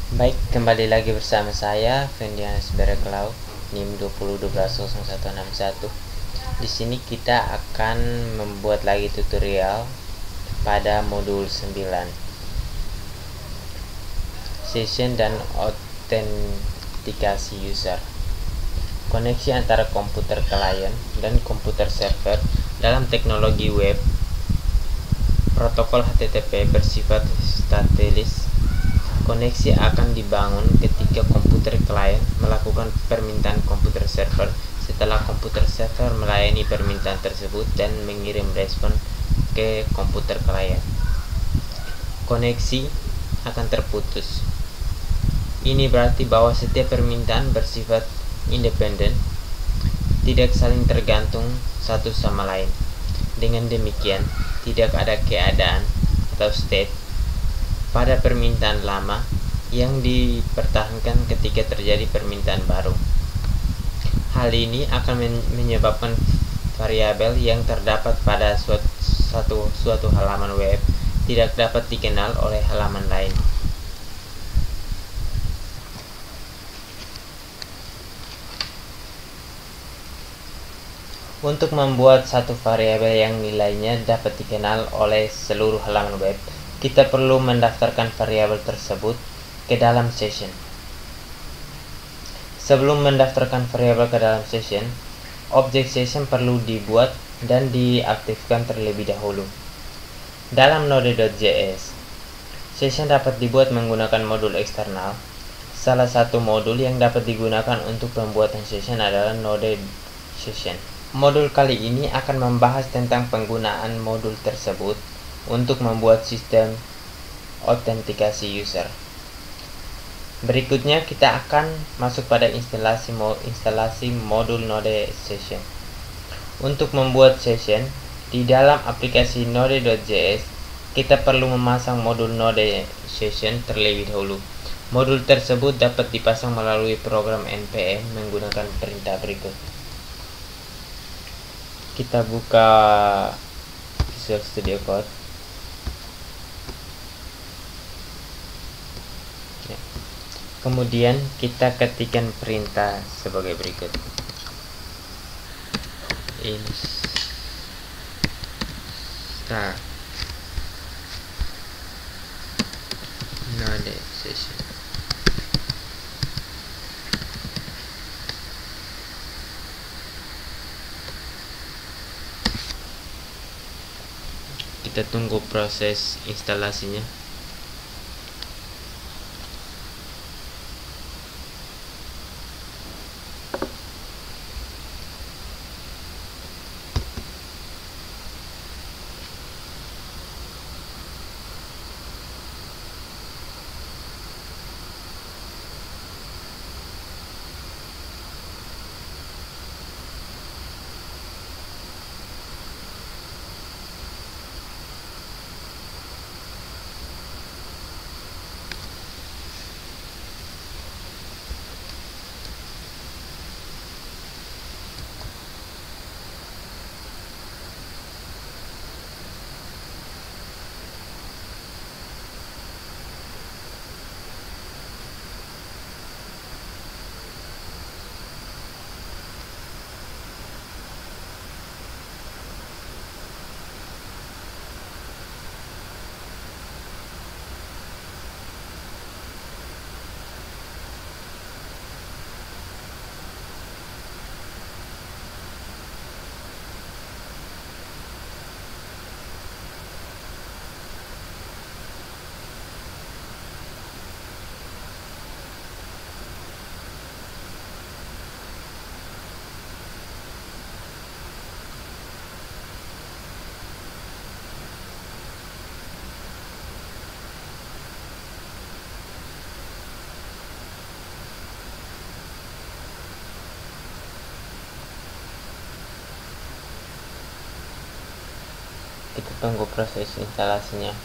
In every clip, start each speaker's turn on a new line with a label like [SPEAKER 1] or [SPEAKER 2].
[SPEAKER 1] Baik, kembali lagi bersama saya Fendianus Bereklau NIM 20120161. Di sini kita akan membuat lagi tutorial pada modul 9, session dan autentikasi user. Koneksi antara komputer klien dan komputer server dalam teknologi web. Protokol HTTP bersifat stateless. Koneksi akan dibangun ketika komputer klien melakukan permintaan komputer server setelah komputer server melayani permintaan tersebut dan mengirim respon ke komputer klien. Koneksi akan terputus. Ini berarti bahwa setiap permintaan bersifat independen, tidak saling tergantung satu sama lain. Dengan demikian, tidak ada keadaan atau state pada permintaan lama yang dipertahankan ketika terjadi permintaan baru. Hal ini akan menyebabkan variabel yang terdapat pada suatu halaman web tidak dapat dikenal oleh halaman lain. Untuk membuat satu variabel yang nilainya dapat dikenal oleh seluruh halaman web, kita perlu mendaftarkan variabel tersebut ke dalam session. Sebelum mendaftarkan variabel ke dalam session, objek session perlu dibuat dan diaktifkan terlebih dahulu. Dalam Node.js, session dapat dibuat menggunakan modul eksternal. Salah satu modul yang dapat digunakan untuk pembuatan session adalah Node Session. Modul kali ini akan membahas tentang penggunaan modul tersebut untuk membuat sistem autentikasi user. Berikutnya kita akan masuk pada instalasi modul Node Session. Untuk membuat session di dalam aplikasi Node.js, kita perlu memasang modul Node Session terlebih dahulu. Modul tersebut dapat dipasang melalui program npm menggunakan perintah berikut. Kita buka Visual Studio Code. Kemudian kita ketikkan perintah sebagai berikut: install Node Session. Kita tunggu proses instalasinya. Kita tunggu proses instalasinya.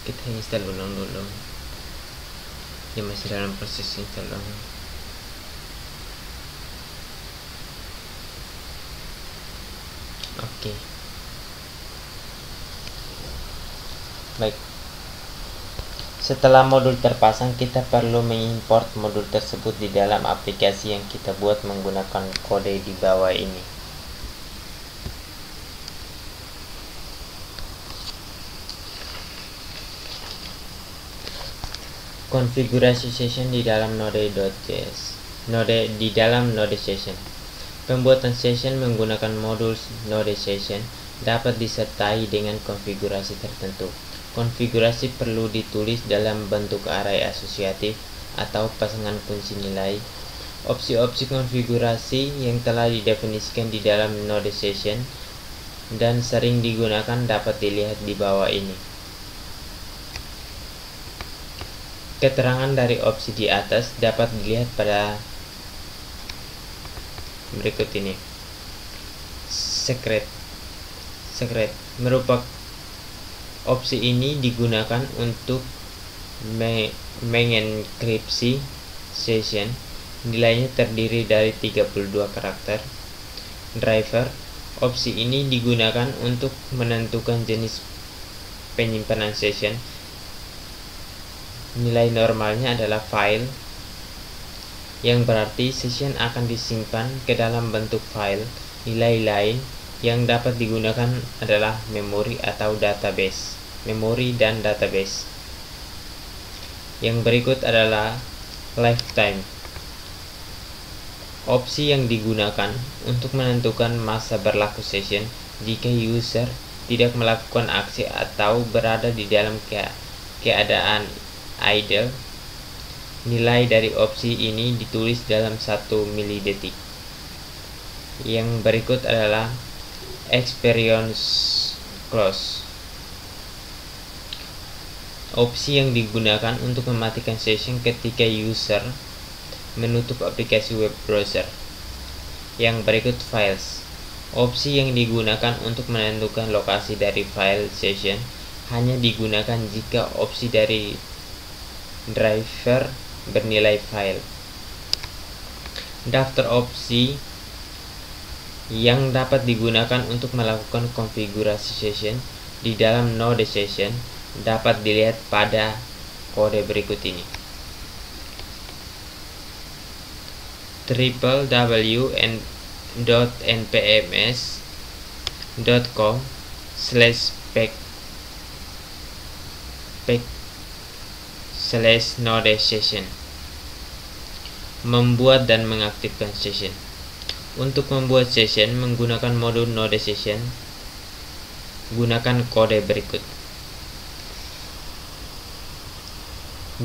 [SPEAKER 1] Kita install ulang dulu. Ya, masih dalam proses install ulang. Oke. Baik. Setelah modul terpasang, kita perlu mengimport modul tersebut di dalam aplikasi yang kita buat menggunakan kode di bawah ini. Konfigurasi session di dalam Node.js. Di dalam Node Session. Pembuatan session menggunakan modul Node Session dapat disertai dengan konfigurasi tertentu. Konfigurasi perlu ditulis dalam bentuk array asosiatif atau pasangan kunci nilai. Opsi-opsi konfigurasi yang telah didefinisikan di dalam Node Session dan sering digunakan dapat dilihat di bawah ini. Keterangan dari opsi di atas dapat dilihat pada berikut ini. Secret merupakan opsi ini digunakan untuk mengenkripsi session. Nilainya terdiri dari 32 karakter. Driver, opsi ini digunakan untuk menentukan jenis penyimpanan session. Nilai normalnya adalah file, yang berarti session akan disimpan ke dalam bentuk file. Nilai lain yang dapat digunakan adalah memori atau database. Memori dan database. Yang berikut adalah lifetime. Opsi yang digunakan untuk menentukan masa berlaku session jika user tidak melakukan aksi atau berada di dalam keadaan idle. Nilai dari opsi ini ditulis dalam 1 milidetik. Yang berikut adalah experience close. Opsi yang digunakan untuk mematikan session ketika user menutup aplikasi web browser. Yang berikut files. Opsi yang digunakan untuk menentukan lokasi dari file session hanya digunakan jika opsi dari driver bernilai file. Daftar opsi yang dapat digunakan untuk melakukan konfigurasi session di dalam Node Session dapat dilihat pada kode berikut ini. www.npms.com/node session. Membuat dan mengaktifkan session. Untuk membuat session menggunakan modul Node Session, gunakan kode berikut.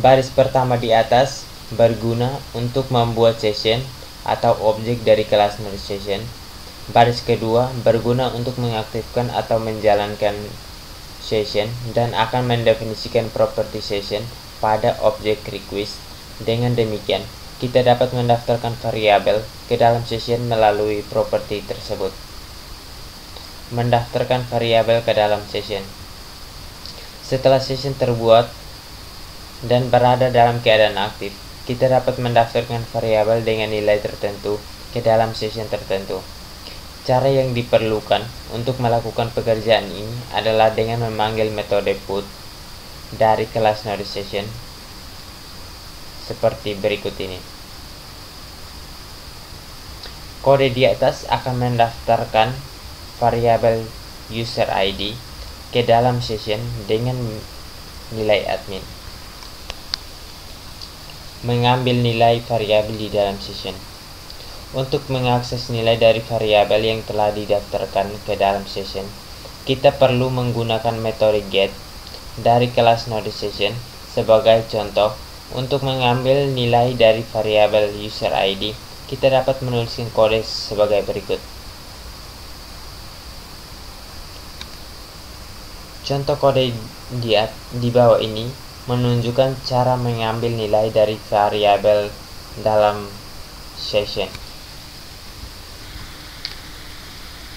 [SPEAKER 1] Baris pertama di atas berguna untuk membuat session atau objek dari kelas Node Session. Baris kedua berguna untuk mengaktifkan atau menjalankan session dan akan mendefinisikan properti session pada objek request. Dengan demikian, kita dapat mendaftarkan variabel ke dalam session melalui properti tersebut. Mendaftarkan variabel ke dalam session. Setelah session terbuat dan berada dalam keadaan aktif, kita dapat mendaftarkan variabel dengan nilai tertentu ke dalam session tertentu. Cara yang diperlukan untuk melakukan pekerjaan ini adalah dengan memanggil metode put dari kelas Node Session seperti berikut ini. Kode di atas akan mendaftarkan variabel user ID ke dalam session dengan nilai admin. Mengambil nilai variabel di dalam session. Untuk mengakses nilai dari variabel yang telah didaftarkan ke dalam session, kita perlu menggunakan metode get dari kelas Node Session. Sebagai contoh, untuk mengambil nilai dari variabel user ID, kita dapat menuliskan kode sebagai berikut. Contoh kode di bawah ini menunjukkan cara mengambil nilai dari variabel dalam session.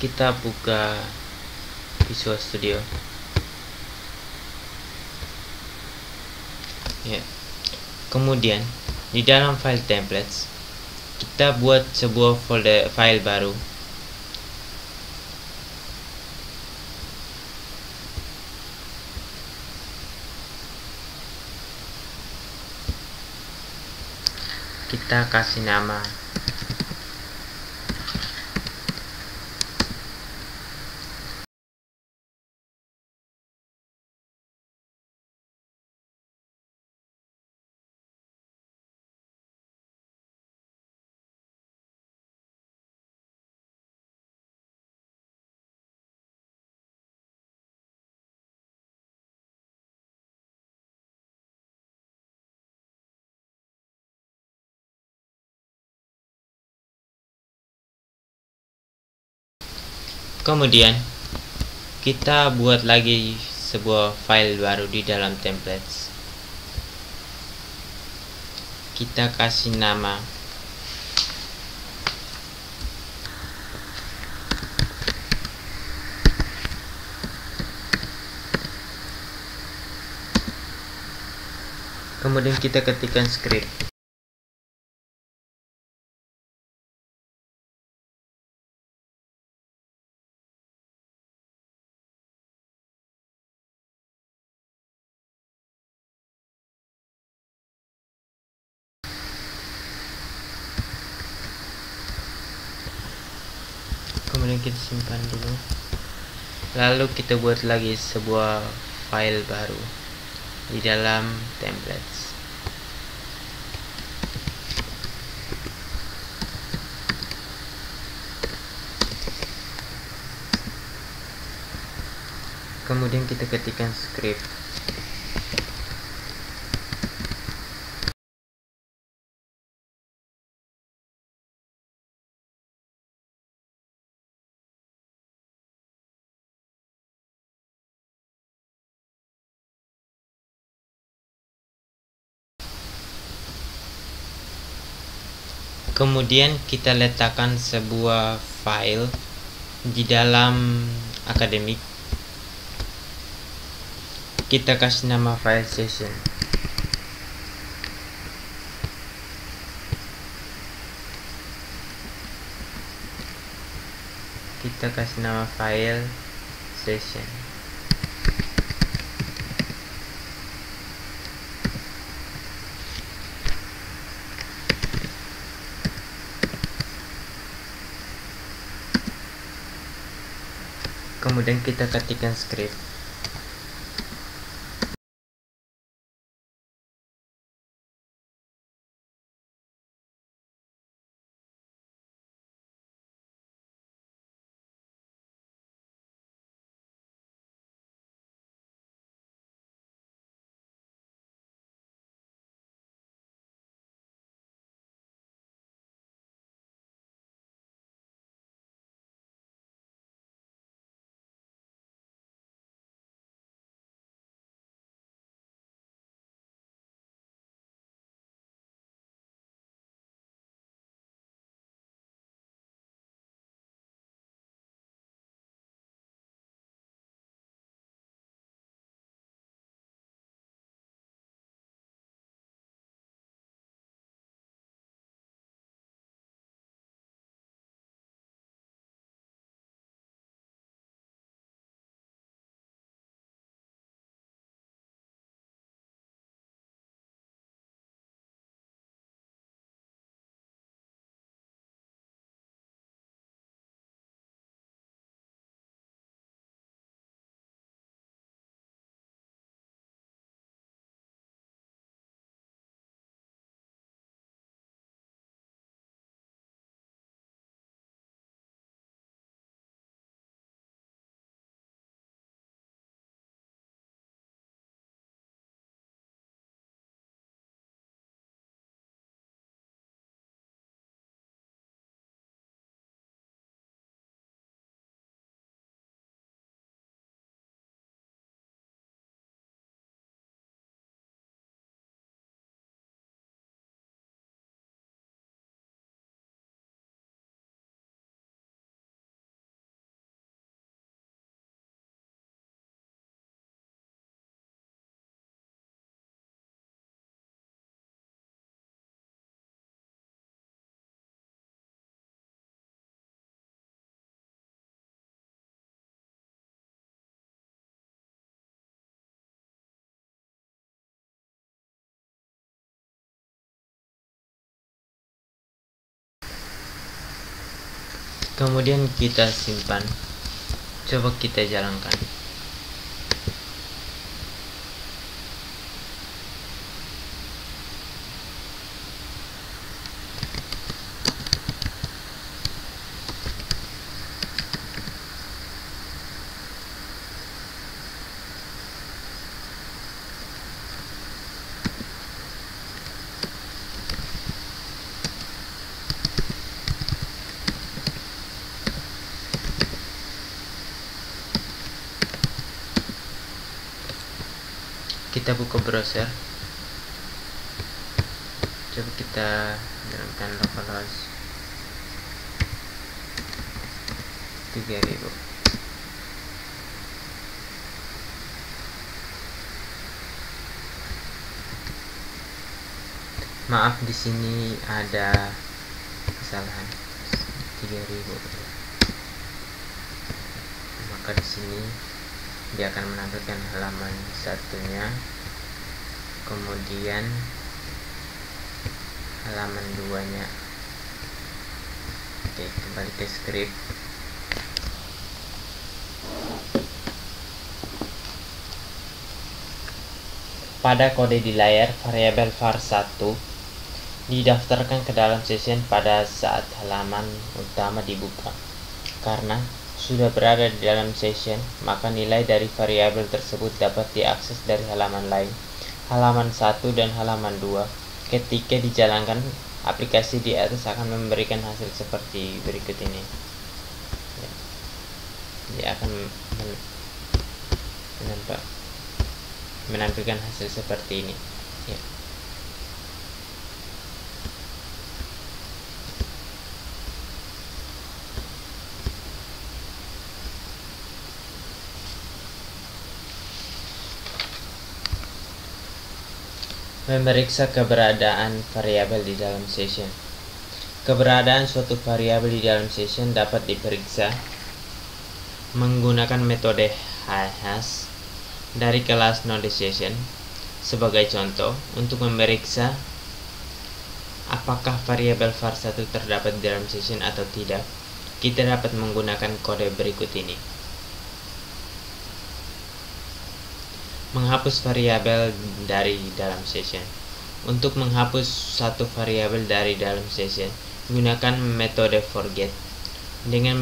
[SPEAKER 1] Kita buka Visual Studio. Ya. Kemudian di dalam file templates kita buat sebuah folder file baru. Kita kasih nama kemudian kita buat lagi sebuah file baru di dalam templates. Kita kasih nama kemudian kita ketikkan script. Kemudian kita simpan dulu, lalu kita buat lagi sebuah file baru di dalam templates. Kemudian kita ketikkan script. Kemudian kita letakkan sebuah file di dalam akademik. Kita kasih nama file session. Kita kasih nama file session. Kemudian kita ketikkan script. Kemudian kita simpan. Coba kita jalankan. Kita buka browser. Coba kita jalankan localhost 3000. Maaf, di sini ada kesalahan 3000. Maka di sini dia akan menampilkan halaman satunya, kemudian halaman 2-nya. Oke, kembali ke script. Pada kode di layar, variabel var1 didaftarkan ke dalam session pada saat halaman utama dibuka. Karena sudah berada di dalam session, maka nilai dari variabel tersebut dapat diakses dari halaman lain, halaman 1 dan halaman 2. Ketika dijalankan, aplikasi di atas akan memberikan hasil seperti berikut ini. Dia akan menampilkan hasil seperti ini. Ya. Memeriksa keberadaan variabel di dalam session. Keberadaan suatu variabel di dalam session dapat diperiksa menggunakan metode hash dari kelas nodeSession. Sebagai contoh, untuk memeriksa apakah variabel var1 terdapat di dalam session atau tidak, kita dapat menggunakan kode berikut ini. Menghapus variabel dari dalam session. Untuk menghapus satu variabel dari dalam session, gunakan metode forget dengan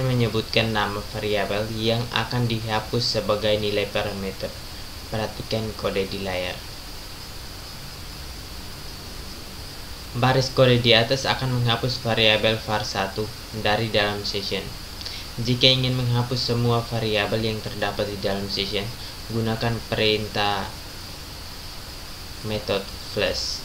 [SPEAKER 1] menyebutkan nama variabel yang akan dihapus sebagai nilai parameter. Perhatikan kode di layar. Baris kode di atas akan menghapus variabel var1 dari dalam session. Jika ingin menghapus semua variabel yang terdapat di dalam session, gunakan perintah method flash.